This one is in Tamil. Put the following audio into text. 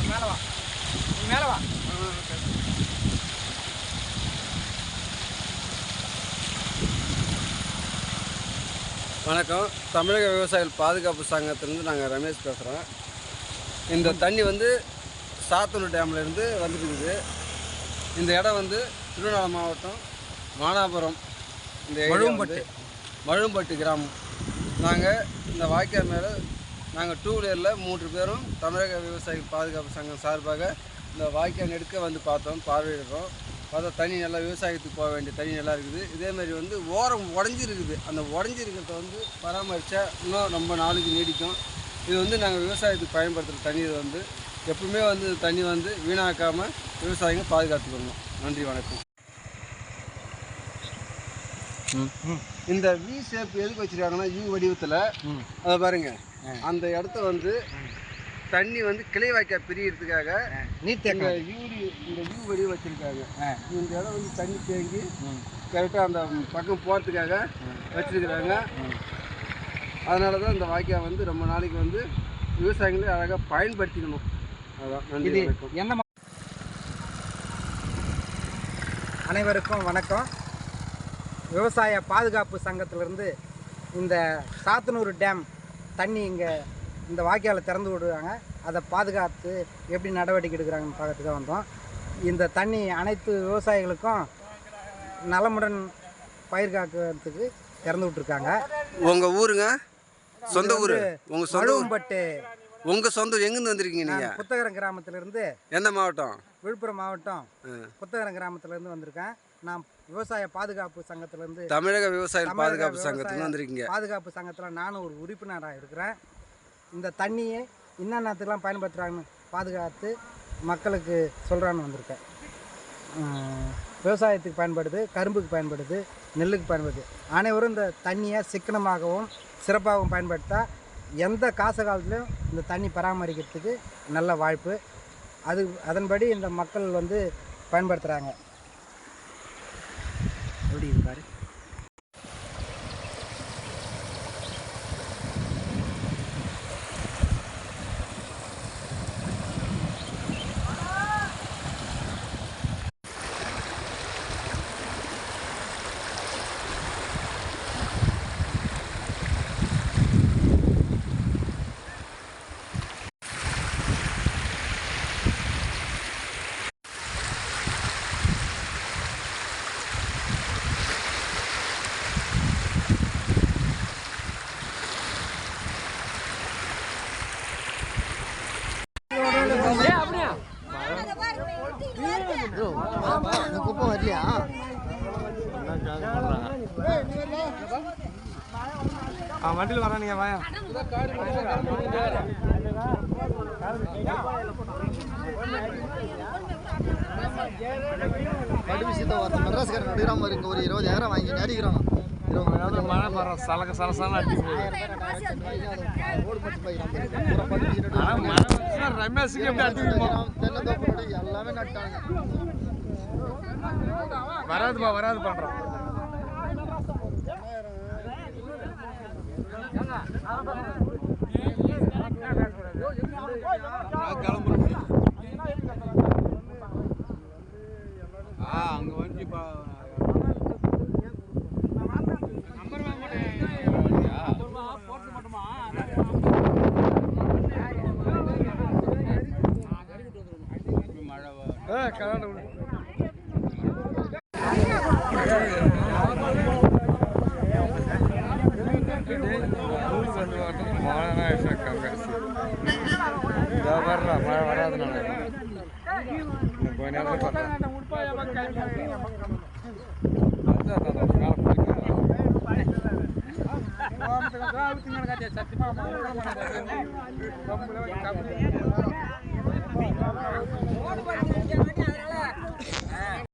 மேலே வா, மேலே வா. வணக்கம். தமிழக விவசாயிகள் பாதுகாப்பு சங்கத்திலேருந்து நாங்கள் ரமேஷ் பேசுகிறோம். இந்த தண்ணி வந்து சாத்தனூர் டேம்லேருந்து வந்துருக்குது. இந்த இடம் வந்து திருவண்ணாமலை மாவட்டம் மானாபுரம், இந்த மழும்பட்டு கிராமம். நாங்கள் இந்த வாய்க்கால் மேலே நாங்கள் 2 வீலரில் 3 பேரும் தமிழக விவசாயிகள் பாதுகாப்பு சங்கம் சார்பாக இந்த வாய்க்கால் நெடுக்க வந்து பார்த்தோம், பார்வையிடுறோம். பார்த்தா தண்ணி நல்லா விவசாயத்துக்கு போக வேண்டிய தண்ணி நல்லா இருக்குது. இதேமாதிரி வந்து ஓரம் உடஞ்சிருக்குது. அந்த உடஞ்சிருக்கிறத வந்து பராமரித்தா இன்னும் ரொம்ப நாளைக்கு நீடிக்கும். இது வந்து நாங்கள் விவசாயத்துக்கு பயன்படுத்துகிற தண்ணி. இது வந்து எப்பவுமே வந்து தண்ணி வந்து வீணாக்காமல் விவசாயிங்க பாதுகாத்துக்கணும். நன்றி, வணக்கம். இந்த வி ஷேப் எதுக்கு வச்சுருக்காங்கன்னா யூ வடிவத்தில் அதை பாருங்கள். அந்த இடத்த வந்து தண்ணி வந்து கிளை வாய்க்கா பிரியறதுக்காக இந்த யூ வடிவம் வச்சுருக்காங்க. இந்த இடம் வந்து தண்ணி தேங்கி கரெக்டாக அந்த பக்கம் போகிறதுக்காக வச்சுருக்குறாங்க. அதனால தான் இந்த வாய்க்கால் வந்து ரொம்ப நாளைக்கு வந்து விவசாயிகளே அழகாக பயன்படுத்திக்கணும். அதான். நன்றி, வணக்கம். அனைவருக்கும் வணக்கம். விவசாய பாதுகாப்பு சங்கத்திலிருந்து இந்த சாத்தனூர் டேம் தண்ணி இங்கே இந்த வாய்க்காலை திறந்து விடுறாங்க. அதை பாதுகாத்து எப்படி நடவடிக்கை எடுக்கிறாங்கன்னு பார்க்கறதுக்காக வந்தோம். இந்த தண்ணி அனைத்து விவசாயிகளுக்கும் நலமுடன் பயிர் காக்கிறதுக்கு திறந்து விட்டுருக்காங்க. உங்கள் ஊருங்க? சொந்த ஊர்? உங்கள் மழும்பட்டு. உங்கள் சொந்த ஊர் எங்கேருந்து வந்திருக்கீங்க நீங்கள்? புத்தகரம் கிராமத்திலிருந்து. எந்த மாவட்டம்? விழுப்புரம் மாவட்டம் புத்தகரம் கிராமத்திலேருந்து வந்திருக்கேன். நான் விவசாய பாதுகாப்பு சங்கத்திலேருந்து, தமிழக விவசாய பாதுகாப்பு சங்கத்தில் வந்திருக்கீங்க. பாதுகாப்பு சங்கத்தில் நானும் ஒரு உறுப்பினராக இருக்கிறேன். இந்த தண்ணியை என்னென்னத்துக்கெலாம் பயன்படுத்துகிறாங்கன்னு பாதுகாத்து மக்களுக்கு சொல்கிறான்னு வந்திருக்கேன். விவசாயத்துக்கு பயன்படுது, கரும்புக்கு பயன்படுது, நெல்லுக்கு பயன்படுது. அனைவரும் இந்த தண்ணியை சிக்கனமாகவும் சிறப்பாகவும் பயன்படுத்தால் எந்த காசு காலத்துலையும் இந்த தண்ணி பராமரிக்கிறதுக்கு நல்ல வாய்ப்பு. அதன்படி இந்த மக்கள் வந்து பயன்படுத்துகிறாங்க. எப்படி இருக்காரு? குப்பம் வரலையா? வண்டியில் வரா நீங்க வாயா. வண்டி விஷயத்தை மெட்ராஸ்காரன் நடுகிறாம இருக்கு. ஒரு 20,000 வாங்கி நடிக்கிறான். மழை மரம் சலக சலசான ரமேஷுக்கு எப்படி அடிக்கிறோம்? எல்லாமே நட்டாங்க. வராதுப்பா, வராது பண்றோம். அங்க வந்து மழை வராதுனால கொஞ்ச நேரத்தில்